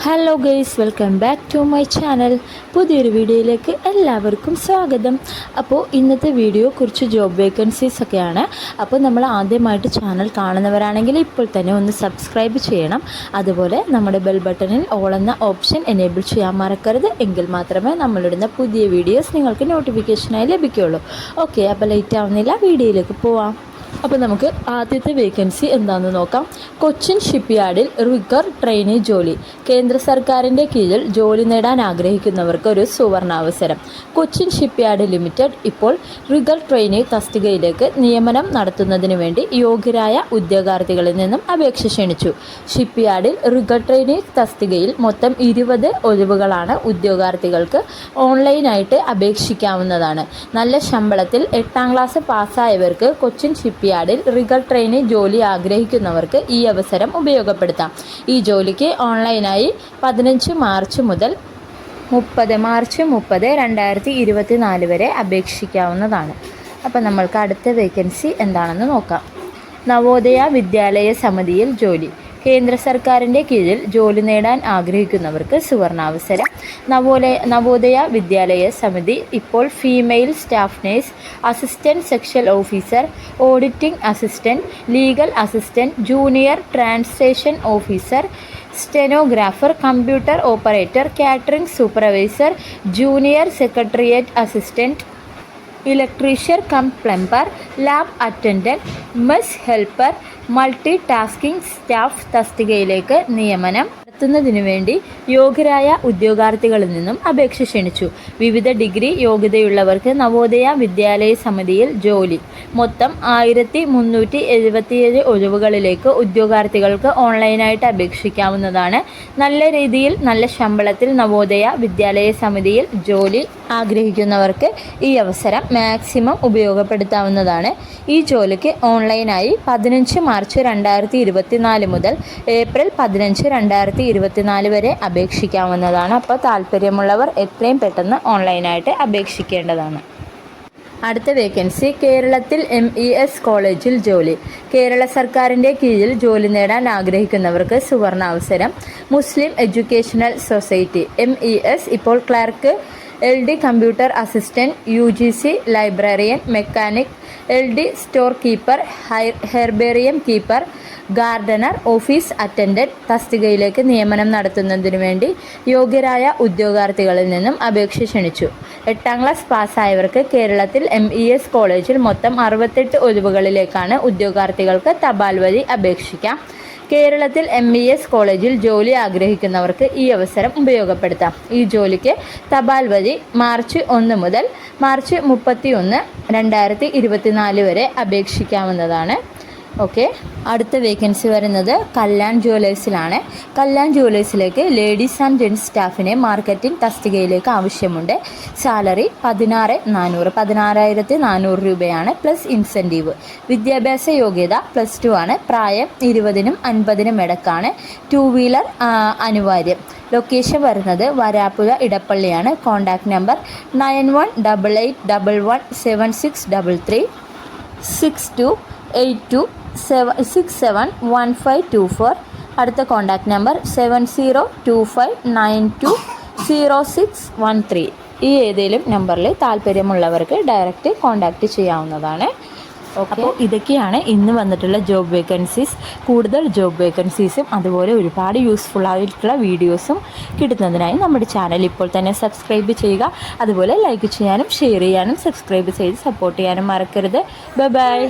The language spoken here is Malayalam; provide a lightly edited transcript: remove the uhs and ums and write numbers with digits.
Hello guys, welcome back to my channel. പുതിയൊരു വീഡിയോയിലേക്ക് എല്ലാവർക്കും സ്വാഗതം. അപ്പോൾ ഇന്നത്തെ വീഡിയോ കുറച്ച് ജോബ് വേക്കൻസീസ് ഒക്കെയാണ്. അപ്പോൾ നമ്മൾ ആദ്യമായിട്ട് ചാനൽ കാണുന്നവരാണെങ്കിൽ ഇപ്പോൾ തന്നെ ഒന്ന് സബ്സ്ക്രൈബ് ചെയ്യണം. അതുപോലെ നമ്മുടെ ബെൽ ബട്ടണിൽ ഓൾ എന്ന ഓപ്ഷൻ എനേബിൾ ചെയ്യാൻ മറക്കരുത്. എങ്കിൽ മാത്രമേ നമ്മളിടുന്ന പുതിയ വീഡിയോസ് നിങ്ങൾക്ക് നോട്ടിഫിക്കേഷനായി ലഭിക്കുകയുള്ളൂ. ഓക്കെ, അപ്പോൾ ലേറ്റ് ആവുന്നില്ല, വീഡിയോയിലേക്ക് പോവാം. അപ്പോൾ നമുക്ക് ആദ്യത്തെ വേക്കൻസി എന്താണെന്ന് നോക്കാം. കൊച്ചിൻ ഷിപ്പ്യാർഡിൽ റിഗർ ട്രെയിനി ജോലി. കേന്ദ്ര സർക്കാരിൻ്റെ കീഴിൽ ജോലി നേടാൻ ആഗ്രഹിക്കുന്നവർക്ക് ഒരു സുവർണാവസരം. കൊച്ചിൻ ഷിപ്പ്യാർഡ് ലിമിറ്റഡ് ഇപ്പോൾ റിഗർ ട്രെയിനി തസ്തികയിലേക്ക് നിയമനം നടത്തുന്നതിന് വേണ്ടി യോഗ്യരായ ഉദ്യോഗാർത്ഥികളിൽ നിന്നും അപേക്ഷ ക്ഷണിച്ചു. ഷിപ്പ്യാർഡിൽ റിഗർ ട്രെയിനി തസ്തികയിൽ മൊത്തം 20 ഒഴിവുകളാണ്. ഉദ്യോഗാർത്ഥികൾക്ക് ഓൺലൈനായിട്ട് അപേക്ഷിക്കാവുന്നതാണ്. നല്ല ശമ്പളത്തിൽ 8ാം ക്ലാസ് പാസ്സായവർക്ക് കൊച്ചിൻ ഷിപ്പ്യാർഡിൽ റിഗർ ട്രെയിനി ജോലി ആഗ്രഹിക്കുന്നവർക്ക് ഈ അവസരം ഉപയോഗപ്പെടുത്താം. ഈ ജോലിക്ക് ഓൺലൈനായി 15 മാർച്ച് മുതൽ 30 മാർച്ച് 2024 വരെ അപേക്ഷിക്കാവുന്നതാണ്. അപ്പോൾ നമ്മൾക്ക് അടുത്ത വേക്കൻസി എന്താണെന്ന് നോക്കാം. നവോദയ വിദ്യാലയ സമിതിയിൽ ജോലി. കേന്ദ്ര സർക്കാരിൻ്റെ കീഴിൽ ജോലി നേടാൻ ആഗ്രഹിക്കുന്നവർക്ക് സുവർണാവസരം. നവോദയ വിദ്യാലയ സമിതി ഇപ്പോൾ female staff nurse, assistant section officer, auditing assistant, legal assistant, junior translation officer, stenographer, computer operator, catering supervisor, junior secretariat assistant, electrician cum plumber, lab attendant, mess helper, multi tasking staff തസ്തികയിലേക്ക് നിയമനം നടത്തുന്നതിനു വേണ്ടി യോഗ്യരായ ഉദ്യോഗാർത്ഥികളിൽ നിന്നും അപേക്ഷ ക്ഷണിച്ചു. വിവിധ ഡിഗ്രി യോഗ്യതയുള്ളവർക്ക് നവോദയ വിദ്യാലയ സമിതിയിൽ ജോലി. മൊത്തം 1377 ഒഴിവുകളിലേക്ക് ഉദ്യോഗാർത്ഥികൾക്ക് ഓൺലൈനായിട്ട് അപേക്ഷിക്കാവുന്നതാണ്. നല്ല രീതിയിൽ നല്ല ശമ്പളത്തിൽ നവോദയ വിദ്യാലയ സമിതിയിൽ ജോലി ആഗ്രഹിക്കുന്നവർക്ക് ഈ അവസരം മാക്സിമം ഉപയോഗപ്പെടുത്താവുന്നതാണ്. ഈ ജോലിക്ക് ഓൺലൈനായി 15 മാർച്ച് 2024 മുതൽ ഏപ്രിൽ 15, 2024 വരെ അപേക്ഷിക്കാവുന്നതാണ്. അപ്പോൾ താല്പര്യമുള്ളവർ എത്രയും പെട്ടെന്ന് ഓൺലൈനായിട്ട് അപേക്ഷിക്കേണ്ടതാണ്. അടുത്ത വേക്കൻസി കേരളത്തിൽ MES കോളേജിൽ ജോലി. കേരള സർക്കാരിൻ്റെ കീഴിൽ ജോലി നേടാൻ ആഗ്രഹിക്കുന്നവർക്ക് സുവർണാവസരം. മുസ്ലിം എഡ്യൂക്കേഷണൽ സൊസൈറ്റി MES ഇപ്പോൾ clerk, LD computer assistant, UGC librarian, mechanic, LD store keeper, herbarium keeper, Gardner, office attendant തസ്തികയിലേക്ക് നിയമനം നടത്തുന്നതിനു വേണ്ടി യോഗ്യരായ ഉദ്യോഗാർത്ഥികളിൽ നിന്നും അപേക്ഷ ക്ഷണിച്ചു. 8ാം ക്ലാസ് പാസ്സായവർക്ക് കേരളത്തിൽ MES കോളേജിൽ മൊത്തം 68 ഒഴിവുകളിലേക്കാണ് ഉദ്യോഗാർത്ഥികൾക്ക് തപാൽ വഴി അപേക്ഷിക്കാം. കേരളത്തിൽ MES കോളേജിൽ ജോലി ആഗ്രഹിക്കുന്നവർക്ക് ഈ അവസരം ഉപയോഗപ്പെടുത്താം. ഈ ജോലിക്ക് തപാൽ വഴി മാർച്ച് 1 മുതൽ മാർച്ച് 31, 2024 വരെ അപേക്ഷിക്കാവുന്നതാണ്. ഓക്കെ, അടുത്ത വേക്കൻസി വരുന്നത് കല്യാൺ ജുവലേഴ്സിലാണ്. കല്യാൺ ജുവലേഴ്സിലേക്ക് ലേഡീസ് ആൻഡ് ജെൻറ്റ്സ് സ്റ്റാഫിനെ മാർക്കറ്റിംഗ് തസ്തികയിലേക്ക് ആവശ്യമുണ്ട്. സാലറി 16,400 രൂപയാണ്, പ്ലസ് ഇൻസെൻറ്റീവ്. വിദ്യാഭ്യാസ യോഗ്യത +2 ആണ്. പ്രായം 20നും 50നും ഇടക്കാണ്. 2 വീലർ അനിവാര്യം. ലൊക്കേഷൻ വരുന്നത് വരാപ്പുഴ ഇടപ്പള്ളിയാണ്. Contact number 9188117633 6282671524. അടുത്ത കോൺടാക്റ്റ് നമ്പർ 7025920613. ഈ ഏതെങ്കിലും നമ്പറിൽ താല്പര്യമുള്ളവർക്ക് ഡയറക്റ്റ് കോൺടാക്റ്റ് ചെയ്യാവുന്നതാണ്. അപ്പോൾ ഇതൊക്കെയാണ് ഇന്ന് വന്നിട്ടുള്ള ജോബ് വേക്കൻസീസ്. കൂടുതൽ ജോബ് വേക്കൻസീസും അതുപോലെ ഒരുപാട് യൂസ്ഫുൾ ആയിട്ടുള്ള വീഡിയോസും കിട്ടുന്നതിനായി നമ്മുടെ ചാനൽ ഇപ്പോൾ തന്നെ സബ്സ്ക്രൈബ് ചെയ്യുക. അതുപോലെ ലൈക്ക് ചെയ്യാനും ഷെയർ ചെയ്യാനും സബ്സ്ക്രൈബ് ചെയ്ത് സപ്പോർട്ട് ചെയ്യാനും മറക്കരുത്. Bye bye.